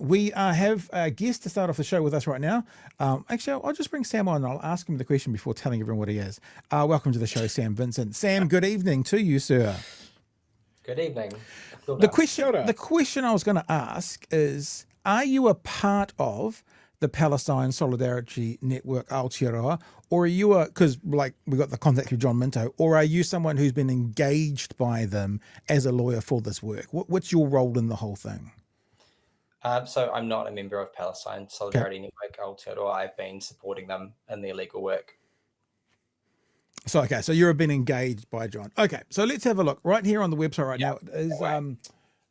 we have a guest to start off the show with us right now. Actually, I'll just bring Sam on and I'll ask him the question before telling everyone what he is. Welcome to the show, Sam Vincent. Sam, good evening to you, sir. Good evening. The question I was going to ask is, are you a part of the Palestine Solidarity Network Aotearoa, or are you because like we got the contact through John Minto, or are you someone who's been engaged by them as a lawyer for this work? What's your role in the whole thing? So I'm not a member of Palestine Solidarity Network Aotearoa. I've been supporting them in their legal work. So you've been engaged by John. Okay, so let's have a look. Right here on the website right now is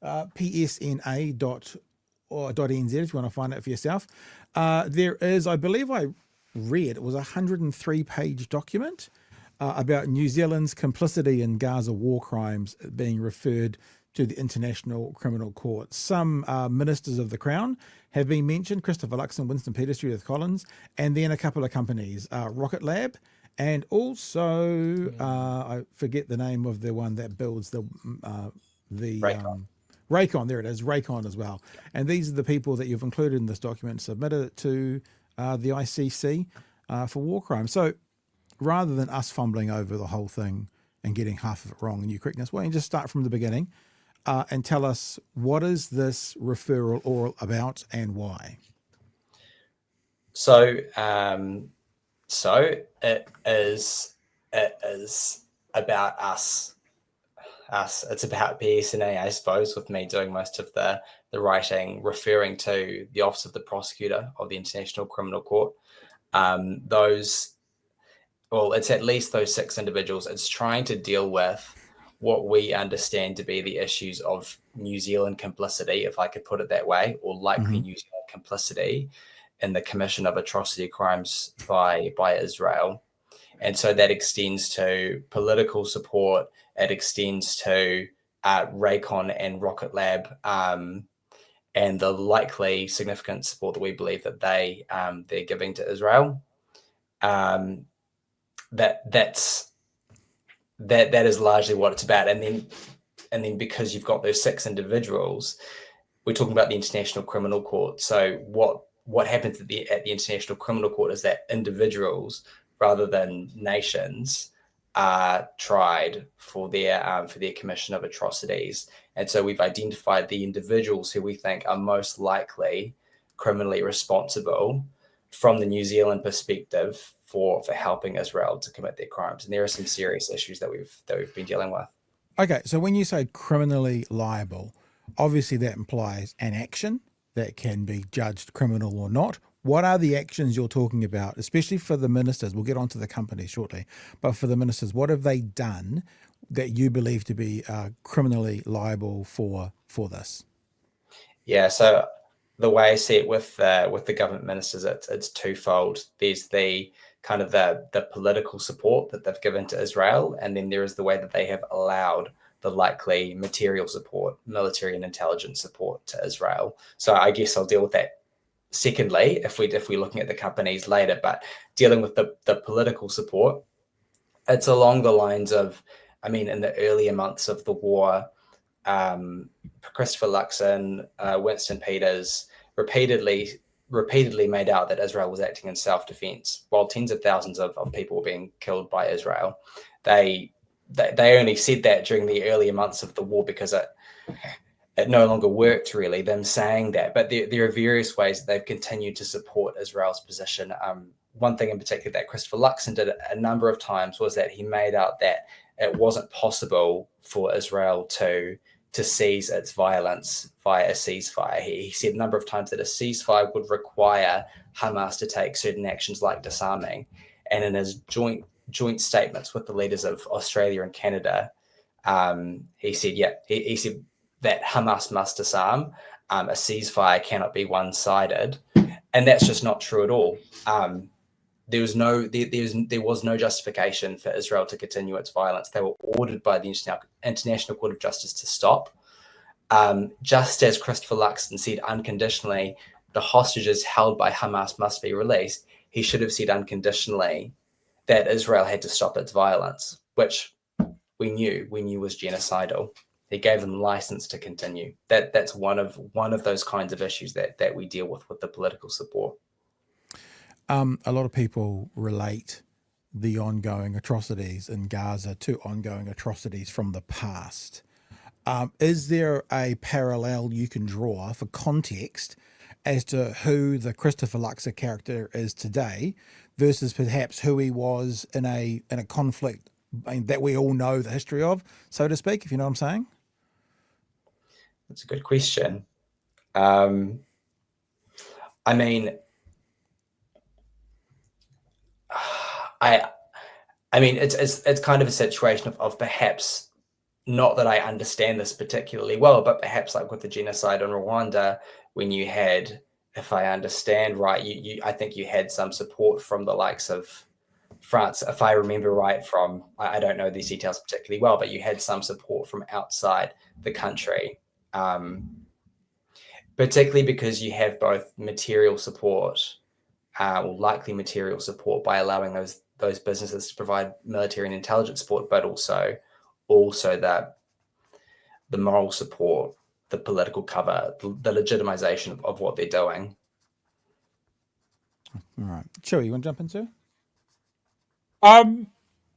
PSNA.nz if you want to find it for yourself. There is, I believe I read, it was a 103-page document about New Zealand's complicity in Gaza war crimes being referred to the International Criminal Court. Some ministers of the Crown have been mentioned: Christopher Luxon, Winston Peters, Judith Collins, and then a couple of companies, Rocket Lab, and also I forget the name of the one that builds the Rakon. There it is, Rakon as well. And these are the people that you've included in this document, submitted it to the ICC for war crimes. So rather than us fumbling over the whole thing and getting half of it wrong and you correctness, why don't you just start from the beginning and tell us, what is this referral all about and why? So it is about us. It's about PSNA, I suppose, with me doing most of the writing, referring to the Office of the Prosecutor of the International Criminal Court. It's at least those 6 individuals. It's trying to deal with what we understand to be the issues of New Zealand complicity, if I could put it that way, or likely New Zealand complicity in the commission of atrocity crimes by Israel. And so that extends to political support. It extends to Rakon and Rocket Lab, and the likely significant support that we believe that they're giving to Israel. That is largely what it's about. And then because you've got those 6 individuals, we're talking about the International Criminal Court. So what happens at the International Criminal Court is that individuals, rather than nations, are tried for their commission of atrocities. And so we've identified the individuals who we think are most likely criminally responsible from the New Zealand perspective for helping Israel to commit their crimes. And there are some serious issues that we've been dealing with. Okay, so when you say criminally liable, obviously that implies an action that can be judged criminal or not. What are the actions you're talking about, especially for the ministers? We'll get onto the company shortly, but for the ministers, what have they done that you believe to be criminally liable for this? Yeah, so the way I see it with the government ministers, it's twofold. There's the kind of the political support that they've given to Israel, and then there is the way that they have allowed the likely material support, military and intelligence support to Israel. So I guess I'll deal with that secondly, if we're looking at the companies later. But dealing with the political support, it's along the lines of, in the earlier months of the war, Christopher Luxon, Winston Peters repeatedly made out that Israel was acting in self-defense, while tens of thousands of people were being killed by Israel. They only said that during the earlier months of the war because it no longer worked, really, them saying that. But there are various ways that they've continued to support Israel's position. One thing in particular that Christopher Luxon did a number of times was that he made out that it wasn't possible for Israel to cease its violence via a ceasefire. He said a number of times that a ceasefire would require Hamas to take certain actions like disarming. And in his joint statements with the leaders of Australia and Canada, he said that Hamas must disarm. A ceasefire cannot be one-sided, and that's just not true at all. There was no justification for Israel to continue its violence. They were ordered by the International Court of Justice to stop. Just as Christopher Luxon said unconditionally, the hostages held by Hamas must be released, he should have said unconditionally that Israel had to stop its violence, which we knew was genocidal. He gave them license to continue. That's one of those kinds of issues that we deal with the political support. A lot of people relate the ongoing atrocities in Gaza to ongoing atrocities from the past. Is there a parallel you can draw for context as to who the Christopher Luxon character is today versus perhaps who he was in a conflict that we all know the history of, so to speak, if you know what I'm saying? That's a good question. I mean, it's kind of a situation of perhaps, not that I understand this particularly well, but perhaps like with the genocide in Rwanda, when you had, if I understand right, I think you had some support from the likes of France, if I remember right, from, I don't know these details particularly well, but you had some support from outside the country, particularly because you have both material support, or likely material support, by allowing those businesses to provide military and intelligence support, but also that the moral support, the political cover, the legitimization of what they're doing. All right. Chewie, you want to jump into? I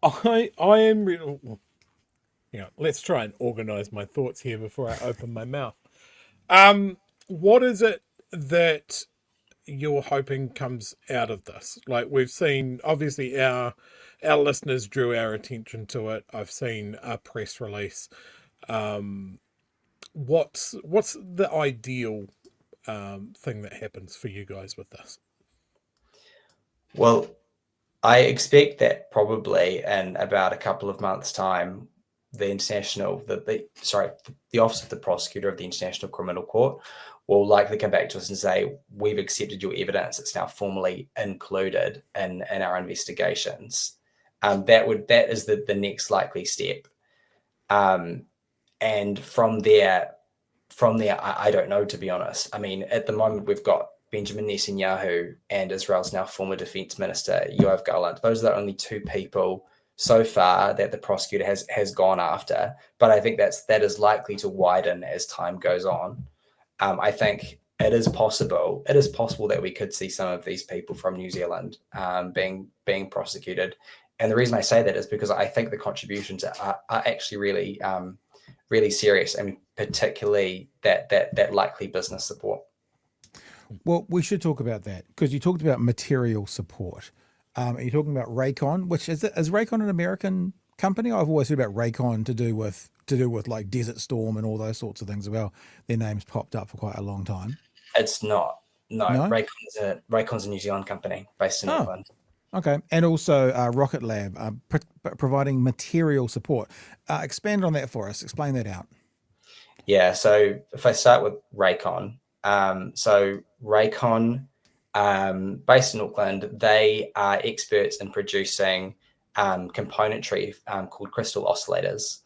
am. Let's try and organize my thoughts here before I open my mouth. What is it that you're hoping comes out of this? Like, we've seen, obviously, our listeners drew our attention to it. I've seen a press release. What's the ideal thing that happens for you guys with this? Well, I expect that probably in about a couple of months' time, the Office of the Prosecutor of the International Criminal Court will likely come back to us and say, we've accepted your evidence. It's now formally included in our investigations. That is the next likely step. And from there, I don't know, to be honest. I mean, at the moment, we've got Benjamin Netanyahu and Israel's now former defense minister, Yoav Gallant. Those are the only two people so far that the prosecutor has gone after. But I think that is likely to widen as time goes on. I think it is possible that we could see some of these people from New Zealand being prosecuted. And the reason I say that is because I think the contributions are actually really, really serious. I mean, particularly that likely business support. Well, we should talk about that, because you talked about material support. You're talking about Rakon, which is Rakon an American company? I've always heard about Rakon to do with like Desert Storm and all those sorts of things as well. Their names popped up for quite a long time. It's not. No? Rakon's a New Zealand company based in Auckland. Okay, and also Rocket Lab providing material support. Expand on that for us. Explain that out. Yeah. So if I start with Rakon, so Rakon, based in Auckland, they are experts in producing componentry called crystal oscillators.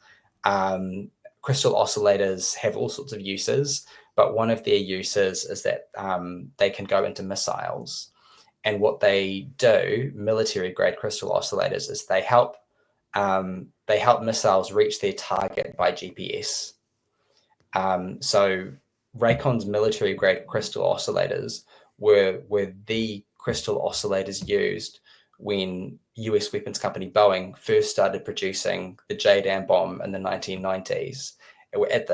Crystal oscillators have all sorts of uses, but one of their uses is that they can go into missiles. And what they do, military-grade crystal oscillators, is they help missiles reach their target by GPS. So Rakon's military-grade crystal oscillators were the crystal oscillators used when US weapons company Boeing first started producing the JDAM bomb in the 1990s. At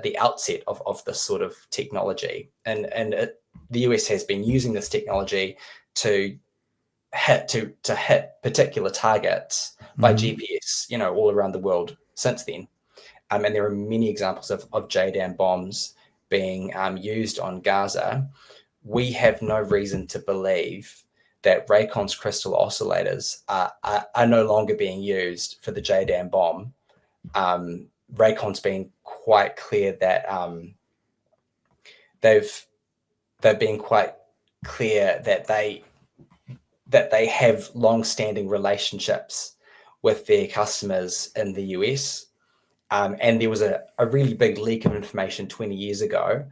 the outset of this sort of technology, and the US has been using this technology to hit particular targets by GPS, all around the world since then. And there are many examples of JDAM bombs being used on Gaza. We have no reason to believe that Rakon's crystal oscillators are no longer being used for the JDAM bomb. Rakon's been quite clear that they've been quite clear that they have long-standing relationships with their customers in the US. And there was a really big leak of information 20 years ago,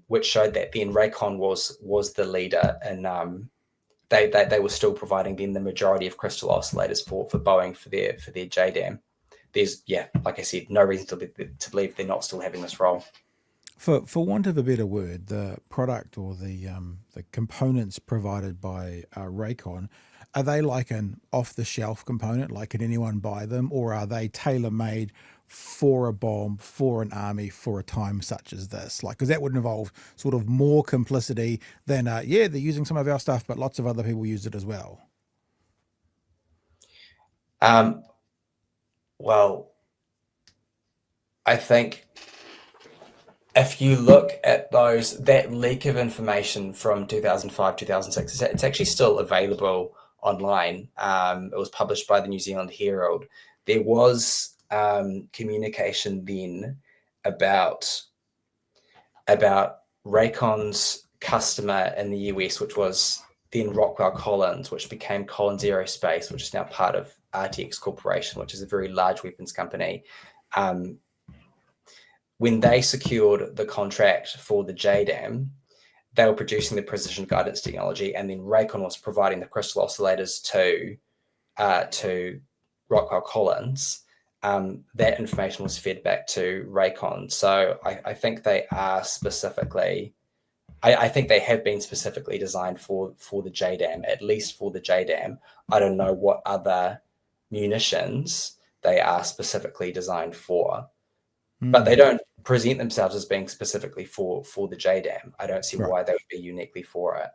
which showed that then Rakon was the leader, and they were still providing then the majority of crystal oscillators for Boeing for their JDAM there's like I said, no reason to believe they're not still having this role. For want of a better word, the product or the components provided by Rakon, are they like an off-the-shelf component? Like, can anyone buy them, or are they tailor-made for a bomb, for an army, for a time such as this? Like, because that would involve sort of more complicity than they're using some of our stuff, but lots of other people use it as well. Well, I think if you look at that leak of information from 2005, 2006, it's actually still available online. It was published by the New Zealand Herald. There was communication then about Rakon's customer in the US, which was then Rockwell Collins, which became Collins Aerospace, which is now part of RTX Corporation, which is a very large weapons company. When they secured the contract for the JDAM, they were producing the precision guidance technology, and then Rakon was providing the crystal oscillators to Rockwell Collins. That information was fed back to Rakon. So I think they are specifically, I think they have been specifically designed for the JDAM, at least for the JDAM. I don't know what other munitions they are specifically designed for. But they don't present themselves as being specifically for the JDAM. I don't see why they would be uniquely for it.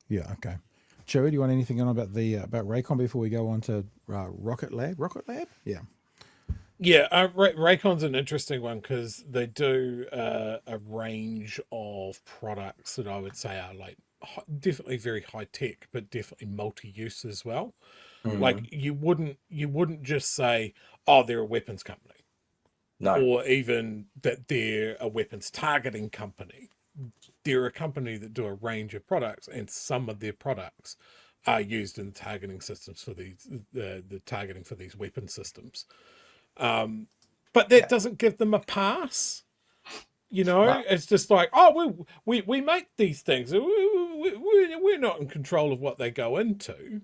Yeah, okay. Chewie, do you want anything on about Rakon before we go on to Rocket Lab? Rocket Lab? Yeah. Yeah, Rakon's an interesting one because they do a range of products that I would say are like definitely very high tech, but definitely multi-use as well. Like you wouldn't just say, oh, they're a weapons company. No. Or even that they're a weapons targeting company. They're a company that do a range of products, and some of their products are used in targeting systems for these the targeting for these weapon systems. But that doesn't give them a pass. It's just like, oh, we make these things. We're not in control of what they go into.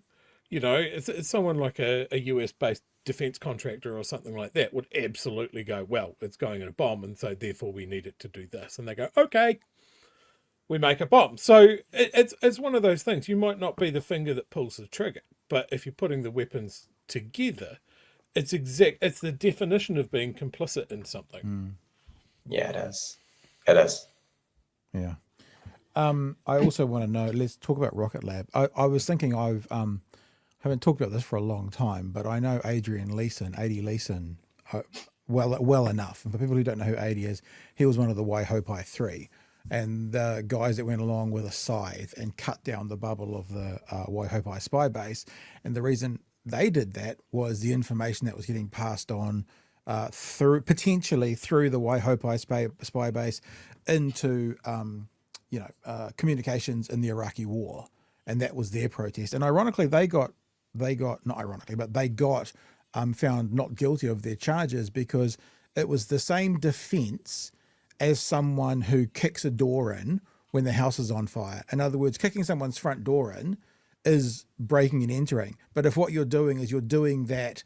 It's someone like a US based defense contractor or something like that would absolutely go, well, it's going in a bomb, and so therefore we need it to do this. And they go, okay, we make a bomb. So it's one of those things. You might not be the finger that pulls the trigger, but if you're putting the weapons together, it's the definition of being complicit in something. Yeah, it is. It is. Yeah. I also want to know, let's talk about Rocket Lab. I was thinking haven't talked about this for a long time, but I know Adrian Leeson, AD Leeson, well enough. And for people who don't know who AD is, he was one of the Waihopai 3, and the guys that went along with a scythe and cut down the bubble of the Waihopai spy base. And the reason they did that was the information that was getting passed on potentially through the Waihopai spy base into communications in the Iraqi war, and that was their protest. And ironically, they got found not guilty of their charges because it was the same defense as someone who kicks a door in when the house is on fire. In other words, kicking someone's front door in is breaking and entering. But if what you're doing is you're doing that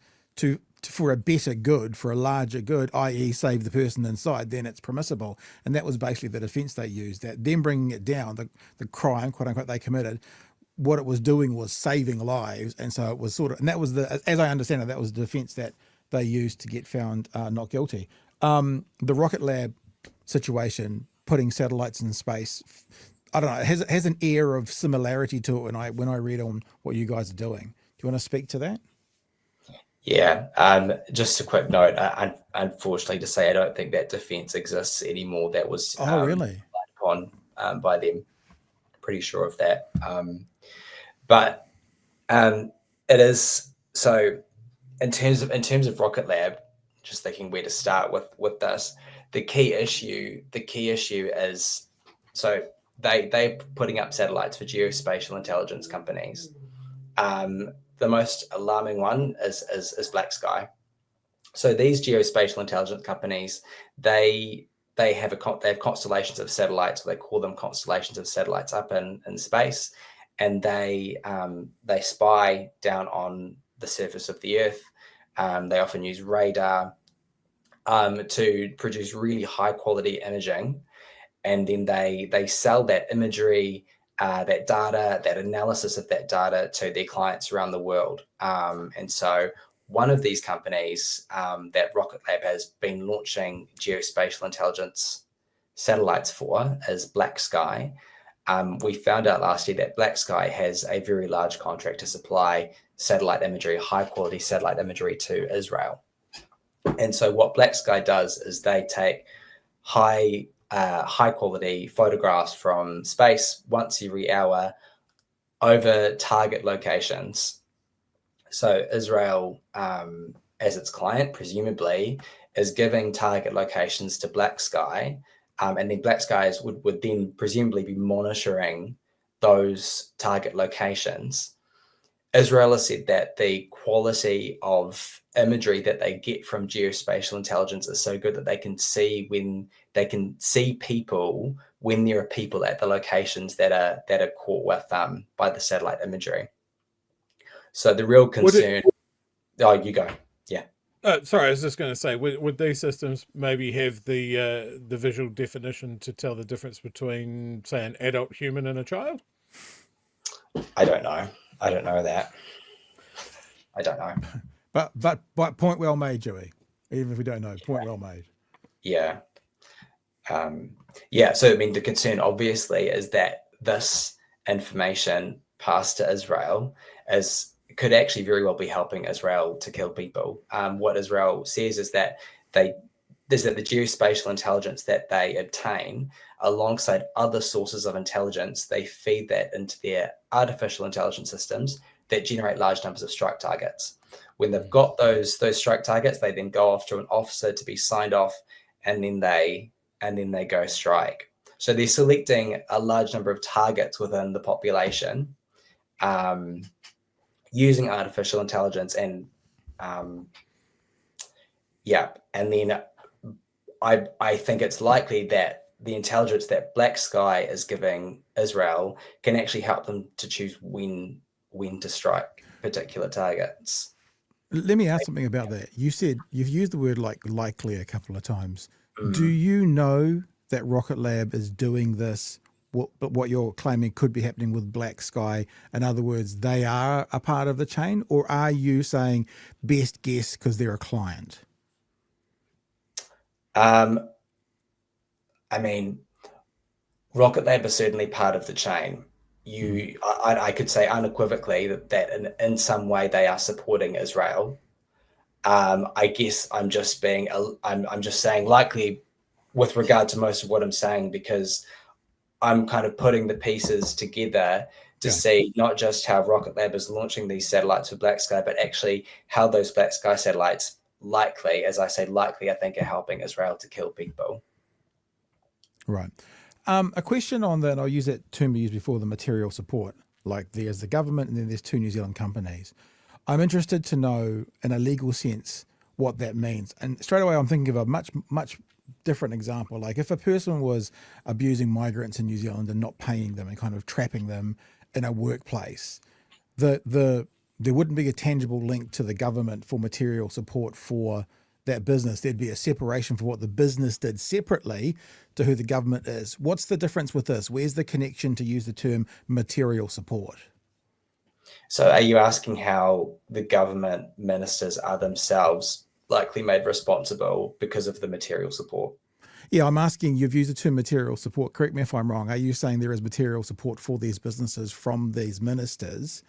for a better good, for a larger good, i.e. save the person inside, then it's permissible. And that was basically the defense they used, that them bringing it down, the crime, quote unquote, they committed, what it was doing was saving lives. And so it was and that was as I understand it, that was the defense that they used to get found not guilty. The Rocket Lab situation, putting satellites in space, I don't know, it has an air of similarity to it when I read on what you guys are doing. Do you want to speak to that? Yeah, just a quick note. Unfortunately, to say I don't think that defense exists anymore. That was really relied upon by them. Pretty sure of that. But it is so. In terms of Rocket Lab, just thinking where to start with this. The key issue is so they're putting up satellites for geospatial intelligence companies. The most alarming one is Black Sky. So these geospatial intelligence companies, they have constellations of satellites. They call them constellations of satellites up in space, and they spy down on the surface of the Earth They often use radar to produce really high quality imaging, and then they sell that imagery, that data, that analysis of that data to their clients around the world. And so one of these companies that Rocket Lab has been launching geospatial intelligence satellites for is Black Sky. We found out last year that Black Sky has a very large contract to supply satellite imagery, high quality satellite imagery to Israel. And so what Black Sky does is they take high quality photographs from space once every hour over target locations. So Israel, as its client, presumably is giving target locations to Black Sky, and then Black Skies would then presumably be monitoring those target locations. Israel has said that the quality of imagery that they get from geospatial intelligence is so good that they can see people when there are people at the locations that are caught with by the satellite imagery. So the real concern. You go. Yeah. Sorry, I was just going to say, would these systems maybe have the visual definition to tell the difference between, say, an adult human and a child? I don't know. I don't know that. I don't know. But point well made, Chewie. Even if we don't know, point well made. Yeah. So I mean, the concern obviously is that this information passed to Israel could actually very well be helping Israel to kill people. What Israel says is that the geospatial intelligence that they obtain alongside other sources of intelligence, they feed that into their artificial intelligence systems that generate large numbers of strike targets. When they've got those strike targets, they then go off to an officer to be signed off, and then they go strike. So they're selecting a large number of targets within the population, using artificial intelligence, and then I think it's likely that the intelligence that Black Sky is giving Israel can actually help them to choose when to strike particular targets. Let me ask something about that. You said you've used the word likely a couple of times. Do you know that Rocket Lab is doing this? What you're claiming could be happening with Black Sky? In other words, they are a part of the chain, or are you saying best guess because they're a client? I mean, Rocket Lab is certainly part of the chain. I could say unequivocally that in some way they are supporting Israel. I guess I'm just saying likely with regard to most of what I'm saying, because I'm kind of putting the pieces together to see not just how Rocket Lab is launching these satellites for Black Sky, but actually how those Black Sky satellites likely, as I say, likely, I think are helping Israel to kill people. Right. A question on that, and I'll use that term we used before, the material support. Like there's the government and then there's two New Zealand companies. I'm interested to know in a legal sense what that means. And straight away I'm thinking of a much different example. Like if a person was abusing migrants in New Zealand and not paying them and kind of trapping them in a workplace, there wouldn't be a tangible link to the government for material support for that business. There'd be a separation for what the business did separately to who the government is. What's the difference with this? Where's the connection to use the term material support? So are you asking how the government ministers are themselves likely made responsible because of the material support? Yeah, I'm asking, you've used the term material support. Correct me if I'm wrong. Are you saying there is material support for these businesses from these ministers?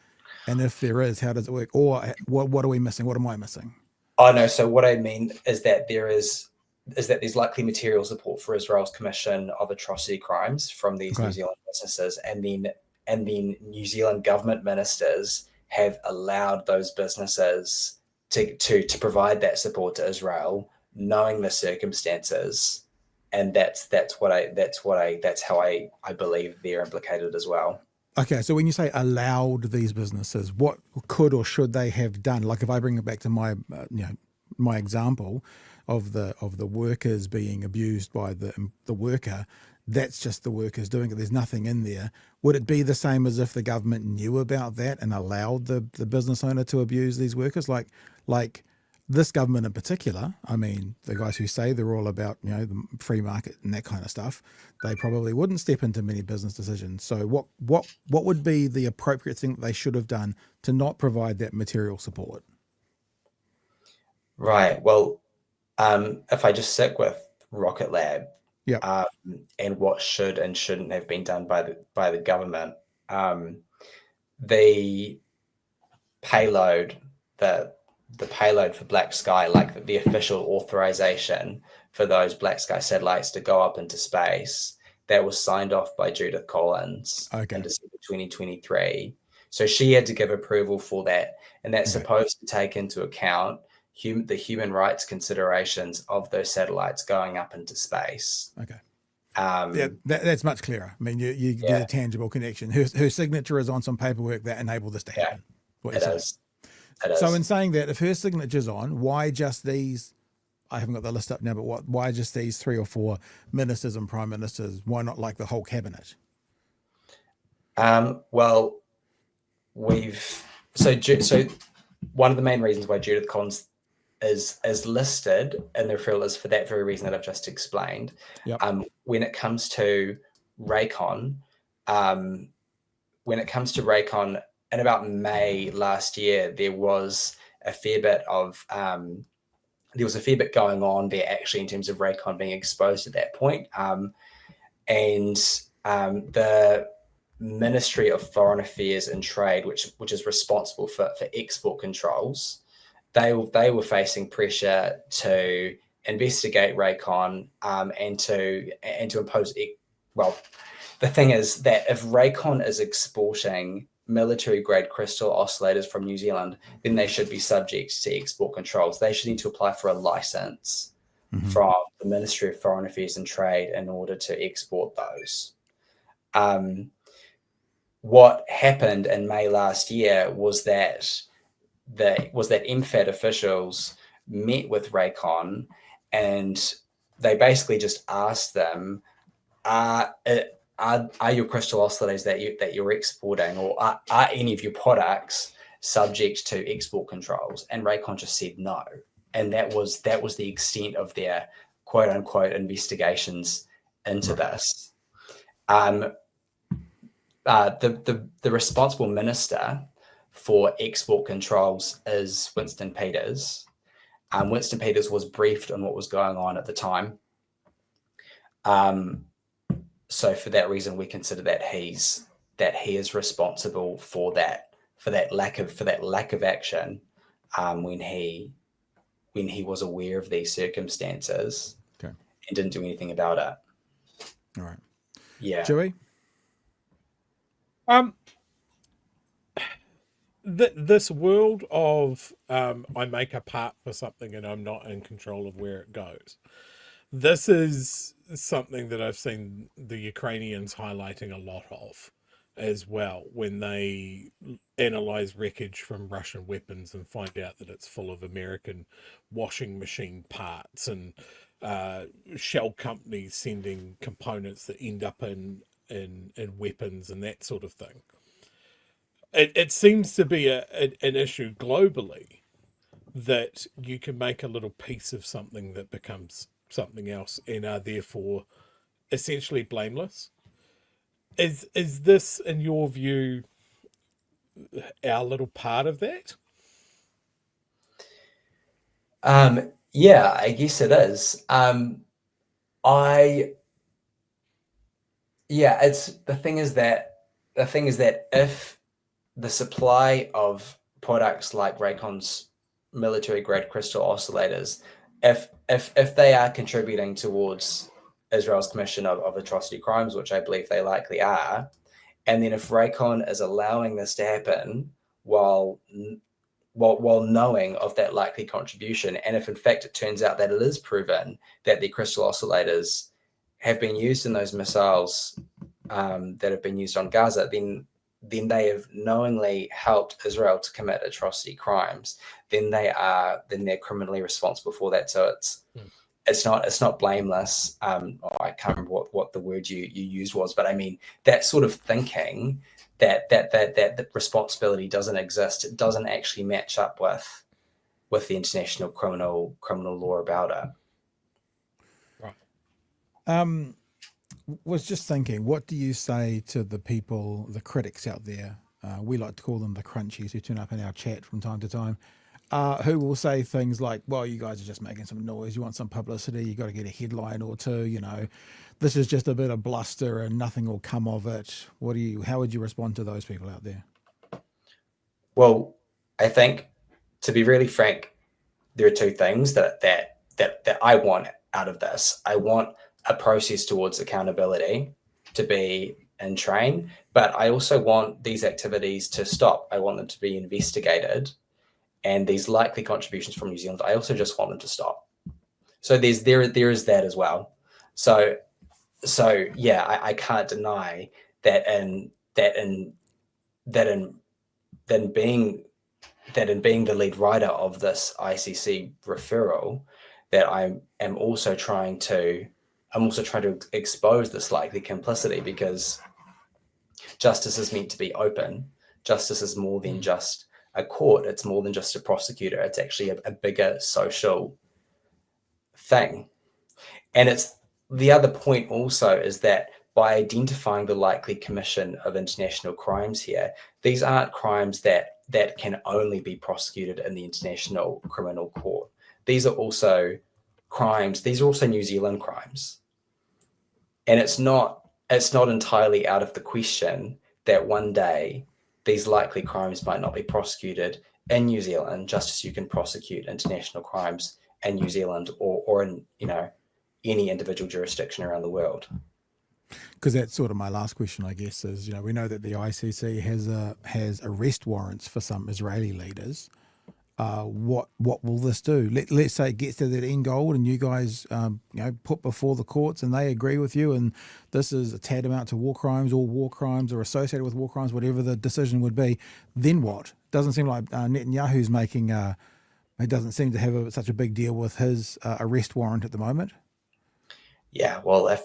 And if there is, how does it work? Or what are we missing? What am I missing? Oh, no. So what I mean is that there's likely material support for Israel's commission of atrocity crimes from these New Zealand businesses. And then New Zealand government ministers have allowed those businesses to provide that support to Israel, knowing the circumstances. And that's how I believe they're implicated as well. Okay, so when you say allowed these businesses, what could or should they have done? Like if I bring it back to my my example of the workers being abused by the worker, that's just the workers doing it. There's nothing in there. Would it be the same as if the government knew about that and allowed the business owner to abuse these workers? Like this government in particular, I mean, the guys who say they're all about, the free market and that kind of stuff, they probably wouldn't step into many business decisions. So what would be the appropriate thing that they should have done to not provide that material support? Right. Well, if I just stick with Rocket Lab, Yep. and what should and shouldn't have been done by the government, the payload, the payload for Black Sky, like the official authorization for those Black Sky satellites to go up into space, that was signed off by Judith Collins in December 2023. So she had to give approval for that, and that's supposed to take into account the human rights considerations of those satellites going up into space. Okay. That's much clearer. I mean, you get a tangible connection. Her signature is on some paperwork that enabled this to happen. It is. So in saying that, if her signature's on, why just these? I haven't got the list up now, but why just these 3 or 4 ministers and prime ministers? Why not like the whole cabinet? Well, so one of the main reasons why Judith Collins is listed in the referral is for that very reason that I've just explained. Yep. When it comes to Rakon, in about May last year, there was a fair bit going on there actually in terms of Rakon being exposed at that point. And the Ministry of Foreign Affairs and Trade, which is responsible for export controls, they were facing pressure to investigate Rakon and to impose. Well, the thing is that if Rakon is exporting military-grade crystal oscillators from New Zealand, then they should be subject to export controls. They should need to apply for a license from the Ministry of Foreign Affairs and Trade in order to export those. What happened in May last year was that MFAT officials met with Rakon, and they basically just asked them, are your crystal oscillators that you're exporting, or are any of your products subject to export controls? And Rakon just said no, and that was the extent of their quote unquote investigations into this. The responsible minister for export controls is Winston Peters. Winston Peters was briefed on what was going on at the time. So for that reason, we consider that he is responsible for that lack of action when he was aware of these circumstances and didn't do anything about it. All right. Yeah. Chewie? This world of I make a part for something and I'm not in control of where it goes. This is something that I've seen the Ukrainians highlighting a lot of as well when they analyze wreckage from Russian weapons and find out that it's full of American washing machine parts and shell companies sending components that end up in weapons and that sort of thing. It seems to be an issue globally that you can make a little piece of something that becomes something else and are therefore essentially blameless. Is this, in your view, our little part of that? Yeah, I guess it is. It's the thing is that if the supply of products like Rakon's military-grade crystal oscillators, if they are contributing towards Israel's commission of atrocity crimes, which I believe they likely are, and then if Rakon is allowing this to happen while knowing of that likely contribution, and if in fact it turns out that it is proven that the crystal oscillators have been used in those missiles that have been used on Gaza, then they have knowingly helped Israel to commit atrocity crimes. Then they're criminally responsible for that. So it's not blameless. I can't remember what the word you used was, but I mean that sort of thinking that the responsibility doesn't exist. It doesn't actually match up with the international criminal law about it. Right. Was just thinking, what do you say to the people, the critics out there? We like to call them the crunchies, who turn up in our chat from time to time, who will say things like, well, you guys are just making some noise. You want some publicity. You got to get a headline or two. This is just a bit of bluster and nothing will come of it. How would you respond to those people out there? Well, I think, to be really frank, there are two things that I want out of this. I want a process towards accountability to be in train, but I also want these activities to stop. I want them to be investigated, and these likely contributions from New Zealand, I also just want them to stop. So there is that as well. So yeah, I can't deny that in being the lead writer of this ICC referral, that I'm also trying to expose this likely complicity, because justice is meant to be open. Justice is more than just a court. It's more than just a prosecutor. It's actually a bigger social thing. And it's the other point also is that by identifying the likely commission of international crimes here, these aren't crimes that can only be prosecuted in the International Criminal Court. These are also crimes. These are also New Zealand crimes. And it's not entirely out of the question that one day these likely crimes might not be prosecuted in New Zealand, just as you can prosecute international crimes in New Zealand or in any individual jurisdiction around the world. Because that's sort of my last question, I guess, is, we know that the ICC has arrest warrants for some Israeli leaders. What will this do? Let's say it gets to that end goal and you guys, put before the courts and they agree with you, and this is tantamount to war crimes or associated with war crimes, whatever the decision would be. Then what? Doesn't seem like Netanyahu's making. He doesn't seem to have such a big deal with his arrest warrant at the moment. Yeah, well, if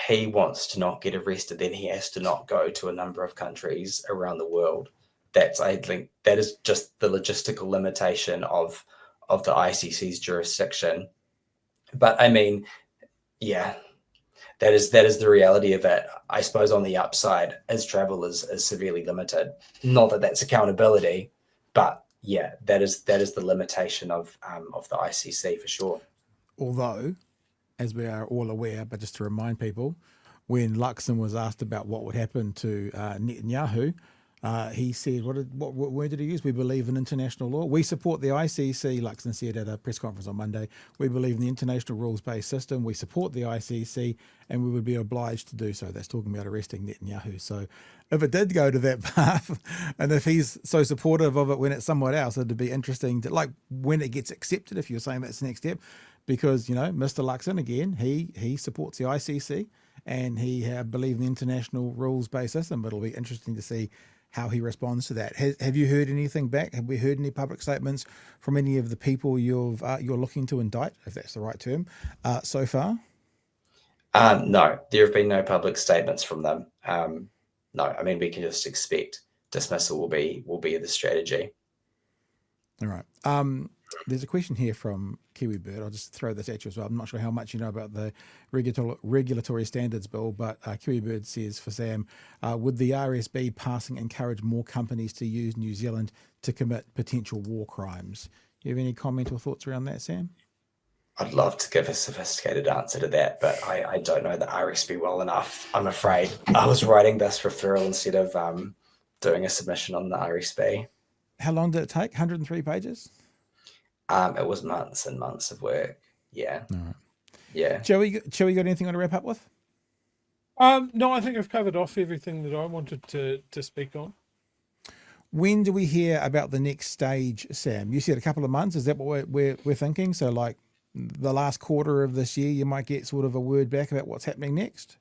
he wants to not get arrested, then he has to not go to a number of countries around the world. I think that is just the logistical limitation of the ICC's jurisdiction. But I mean, yeah, that is the reality of it. I suppose on the upside, his travel is severely limited. Not that that's accountability, but yeah, that is the limitation of the ICC for sure. Although, as we are all aware, but just to remind people, when Luxon was asked about what would happen to Netanyahu, he said, what word did he use? We believe in international law. We support the ICC, Luxon said at a press conference on Monday. We believe in the international rules-based system. We support the ICC, and we would be obliged to do so. That's talking about arresting Netanyahu. So if it did go to that path, and if he's so supportive of it when it's somewhere else, it'd be interesting to, like, when it gets accepted, if you're saying that's the next step, because, Mr. Luxon, again, he supports the ICC, and he believes in the international rules-based system, but it'll be interesting to see how he responds to that. Have you heard anything back? Have we heard any public statements from any of the people you're looking to indict, if that's the right term, so far? No, there have been no public statements from them. No, I mean, we can just expect dismissal will be the strategy. All right. There's a question here from Kiwi Bird. I'll just throw this at you as well. I'm not sure how much you know about the regulatory standards bill, but Kiwi Bird says for Sam, would the RSB passing encourage more companies to use New Zealand to commit potential war crimes? Do you have any comment or thoughts around that, Sam? I'd love to give a sophisticated answer to that, but I don't know the RSB well enough, I'm afraid. I was writing this referral instead of doing a submission on the RSB. How long did it take? 103 pages? It was months and months of work. Yeah. All right. Yeah. Chewie, got anything to wrap up with? No, I think I've covered off everything that I wanted to speak on. When do we hear about the next stage, Sam? You said a couple of months. Is that what we're thinking? So like the last quarter of this year, you might get sort of a word back about what's happening next?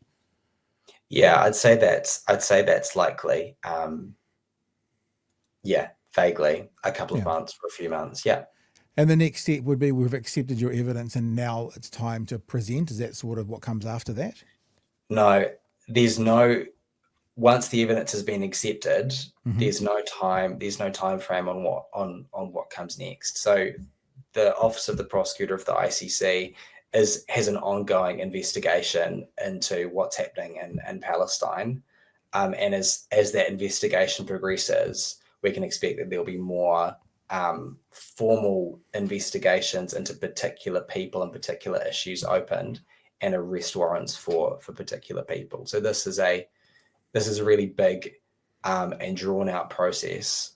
Yeah, I'd say that's likely. Yeah, vaguely a couple of months or a few months. Yeah. And the next step would be we've accepted your evidence and now it's time to present. Is that sort of what comes after that? No, once the evidence has been accepted, there's no time frame on what comes next. So the Office of the Prosecutor of the ICC has an ongoing investigation into what's happening in Palestine. And as that investigation progresses, we can expect that there'll be more formal investigations into particular people and particular issues opened, and arrest warrants for particular people. So this is a really big and drawn out process.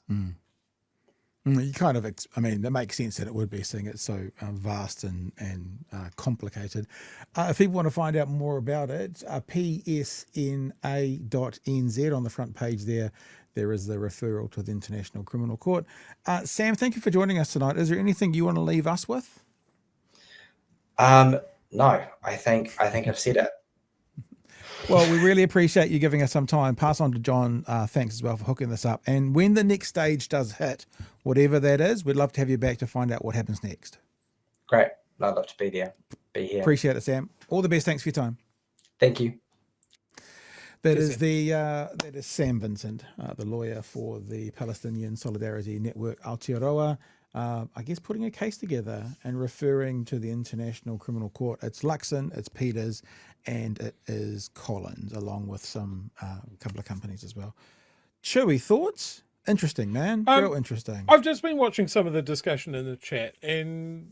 You kind of, I mean, that makes sense that it would be, seeing it's so vast and complicated. If people want to find out more about it, PSNA.nz, on the front page there is the referral to the International Criminal Court. Sam, thank you for joining us tonight. Is there anything you want to leave us with? No, I think I've said it. Well, we really appreciate you giving us some time. Pass on to John, thanks as well for hooking this up. And when the next stage does hit, whatever that is, we'd love to have you back to find out what happens next. Great. I'd love to be here. Appreciate it, Sam. All the best. Thanks for your time. Thank you. That is Sam Vincent, the lawyer for the Palestine Solidarity Network Aotearoa. I guess putting a case together and referring to the International Criminal Court. It's Luxon, it's Peters, and it is Collins, along with some couple of companies as well. Chewie, thoughts? Interesting, man. Real interesting. I've just been watching some of the discussion in the chat, and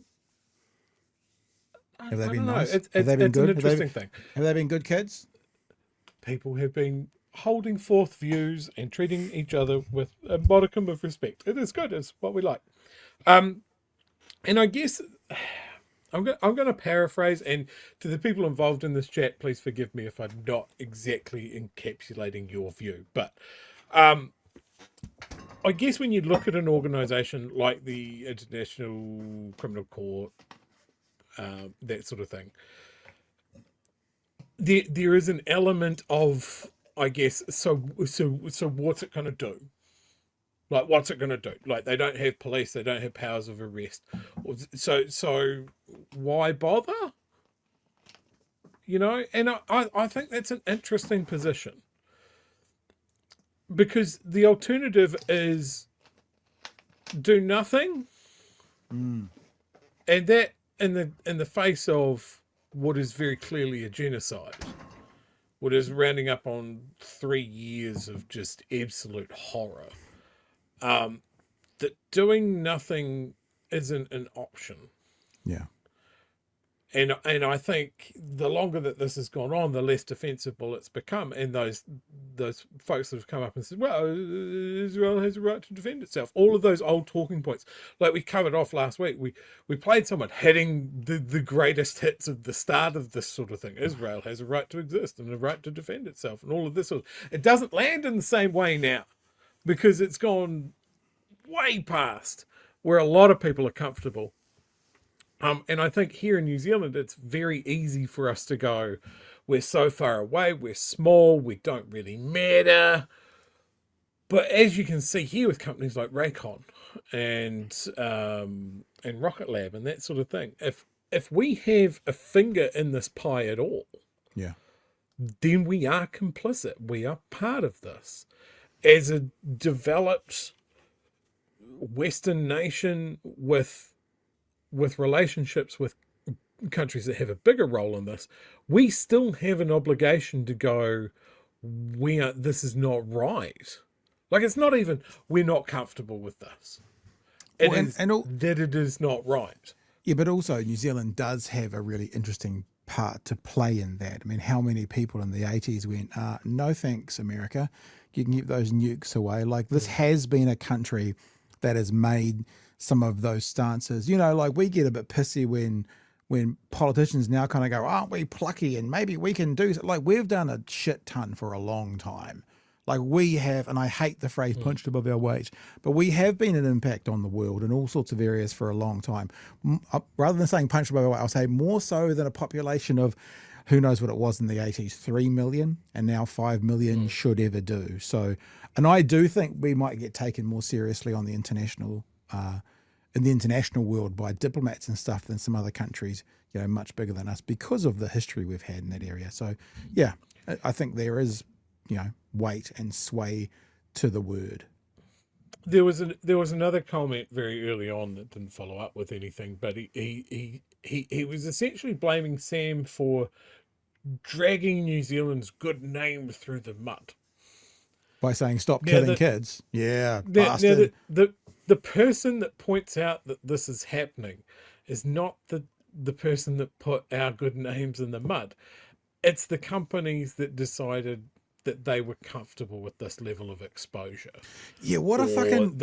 have they been nice? It's an interesting thing. Have they been good kids? People have been holding forth views and treating each other with a modicum of respect. It is good. It's what we like. And I guess I'm going to paraphrase, and to the people involved in this chat, please forgive me if I'm not exactly encapsulating your view. But I guess when you look at an organization like the International Criminal Court, that sort of thing, there is an element of, I guess, so what's it going to do? Like, what's it going to do? Like, they don't have police, they don't have powers of arrest. So why bother? You know, and I think that's an interesting position, because the alternative is do nothing, and that in the face of what is very clearly a genocide, what is rounding up on 3 years of just absolute horror, that doing nothing isn't an option. Yeah. And I think the longer that this has gone on, the less defensible it's become. And those folks that have come up and said, well, Israel has a right to defend itself. All of those old talking points, like we covered off last week, we played someone hitting the greatest hits of the start of this sort of thing. Israel has a right to exist and a right to defend itself, and all of this. It doesn't land in the same way now, because it's gone way past where a lot of people are comfortable. And I think here in New Zealand, it's very easy for us to go, we're so far away, we're small, we don't really matter. But as you can see here with companies like Rakon and Rocket Lab and that sort of thing, if we have a finger in this pie at all, yeah, then we are complicit. We are part of this. As a developed Western nation with relationships with countries that have a bigger role in this, we still have an obligation to go, this is not right. Like, it's not even, we're not comfortable with this. It is not right. Yeah, but also New Zealand does have a really interesting part to play in that. I mean, how many people in the 80s went, no thanks, America, you can keep those nukes away. Like, this has been a country that has made some of those stances. You know, like, we get a bit pissy when politicians now kind of go, aren't we plucky and maybe we can do, like, we've done a shit ton for a long time. Like, we have, and I hate the phrase punched above our weight, but we have been an impact on the world in all sorts of areas for a long time. Rather than saying punched above our weight, I'll say more so than a population of, who knows what it was in the 80s, 3 million, and now 5 million should ever do. So, and I do think we might get taken more seriously on the international in the international world by diplomats and stuff than some other countries, you know, much bigger than us, because of the history we've had in that area. So yeah, I think there is, you know, weight and sway to the word. There was another comment very early on that didn't follow up with anything, but he was essentially blaming Sam for dragging New Zealand's good name through the mud by saying stop killing kids. Yeah, bastard. Now the person that points out that this is happening is not the person that put our good names in the mud. It's the companies that decided that they were comfortable with this level of exposure. Yeah, what a fucking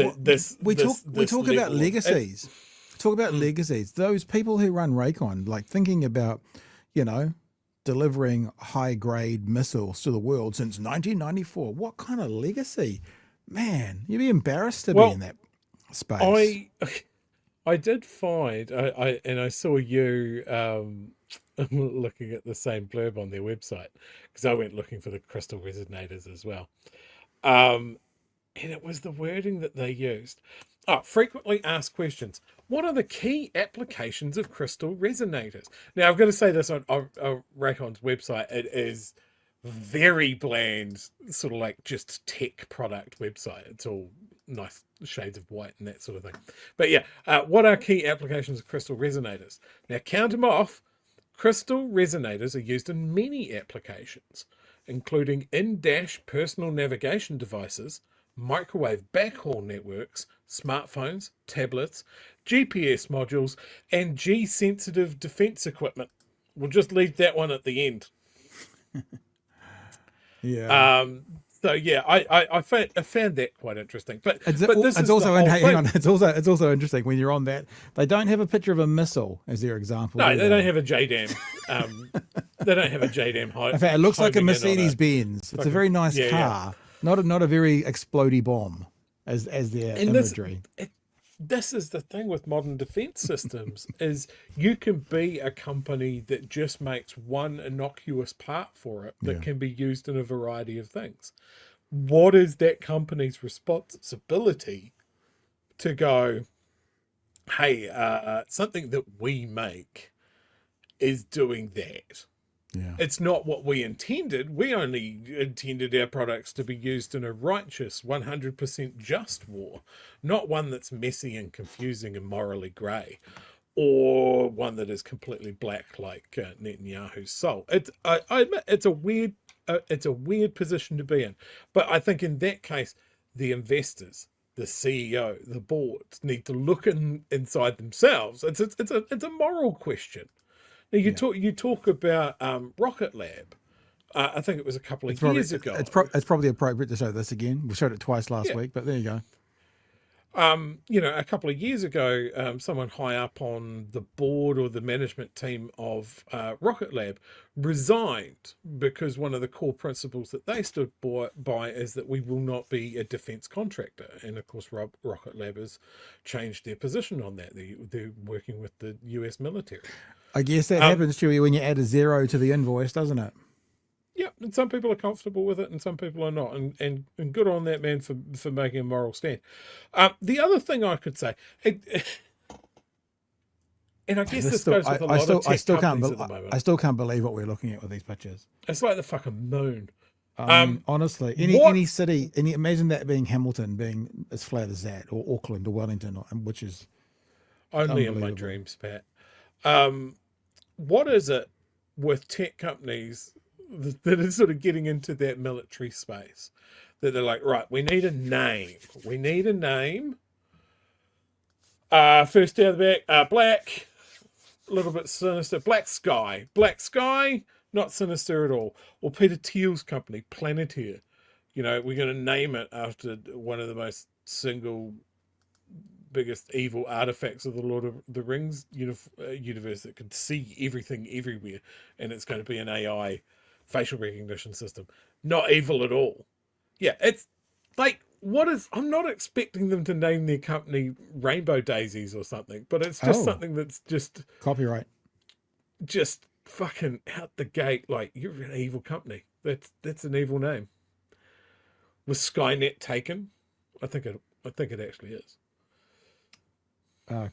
we talk about legacies. Talk about legacies. Those people who run Rakon, like thinking about, delivering high grade missiles to the world since 1994. What kind of legacy? Man, you'd be embarrassed to be in that space. I did find I saw you looking at the same blurb on their website, because I went looking for the crystal resonators as well. And it was the wording that they used. Frequently asked questions. What are the key applications of crystal resonators? Now, I've got to say this on Rakon's website. It is very bland, sort of like just tech product website. It's all nice shades of white and that sort of thing. But yeah, what are key applications of crystal resonators? Now, count them off. Crystal resonators are used in many applications, including in-dash personal navigation devices, microwave backhaul networks, smartphones, tablets, GPS modules, and G-sensitive defense equipment. We'll just leave that one at the end. Yeah. So yeah, I found that quite interesting. But it's also interesting when you're on that. They don't have a picture of a missile as their example. No, they don't have a JDAM. They don't have a JDAM. In fact, it looks like a Mercedes Benz. It's a very nice car, not a very explodey bomb as their imagery. This is the thing with modern defense systems is you can be a company that just makes one innocuous part for it that can be used in a variety of things. What is that company's responsibility to go, hey, something that we make is doing that? Yeah. It's not what we intended. We only intended our products to be used in a righteous, 100% just war, not one that's messy and confusing and morally grey, or one that is completely black like Netanyahu's soul. I admit it's a weird position to be in, but I think in that case, the investors, the CEO, the boards need to look inside themselves. It's a moral question. Now you talk about Rocket Lab. I think it was a couple of years ago. It's probably appropriate to show this again. We showed it twice last week, but there you go. A couple of years ago, someone high up on the board or the management team of Rocket Lab resigned because one of the core principles that they stood by is that we will not be a defense contractor. And of course, Rocket Lab has changed their position on that. They're working with the US military. I guess that happens, Chewie, when you add a zero to the invoice, doesn't it? Yeah, and some people are comfortable with it and some people are not. And good on that man for making a moral stand. The other thing I could say, and I guess this goes with a lot of tech companies at the moment. I still can't believe what we're looking at with these pictures. It's like the fucking moon. Honestly, any city, imagine that being Hamilton being as flat as that, or Auckland or Wellington, which is only in my dreams, Pat. What is it with tech companies that are sort of getting into that military space that they're like, right, we need a name. First out of the back, black, a little bit sinister, black sky, not sinister at all. Or Peter Thiel's company, Planeteer. We're going to name it after one of the most biggest evil artifacts of the Lord of the Rings universe that can see everything everywhere, and it's going to be an AI facial recognition system. Not evil at all. Yeah, it's like, I'm not expecting them to name their company Rainbow Daisies or something, but it's just something that's just copyright, just fucking out the gate. Like, you're an evil company. That's an evil name. Was Skynet taken? I think it actually is.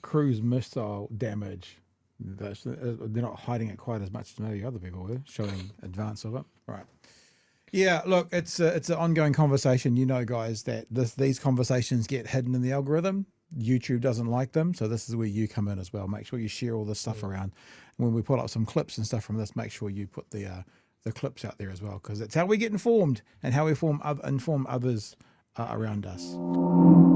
Cruise missile damage. They're not hiding it quite as much as maybe other people were, showing advance of it. Right. Yeah, look, it's an ongoing conversation. You know, guys, that these conversations get hidden in the algorithm. YouTube doesn't like them, so this is where you come in as well. Make sure you share all this stuff around. When we put up some clips and stuff from this, make sure you put the clips out there as well, because it's how we get informed and how we inform others around us.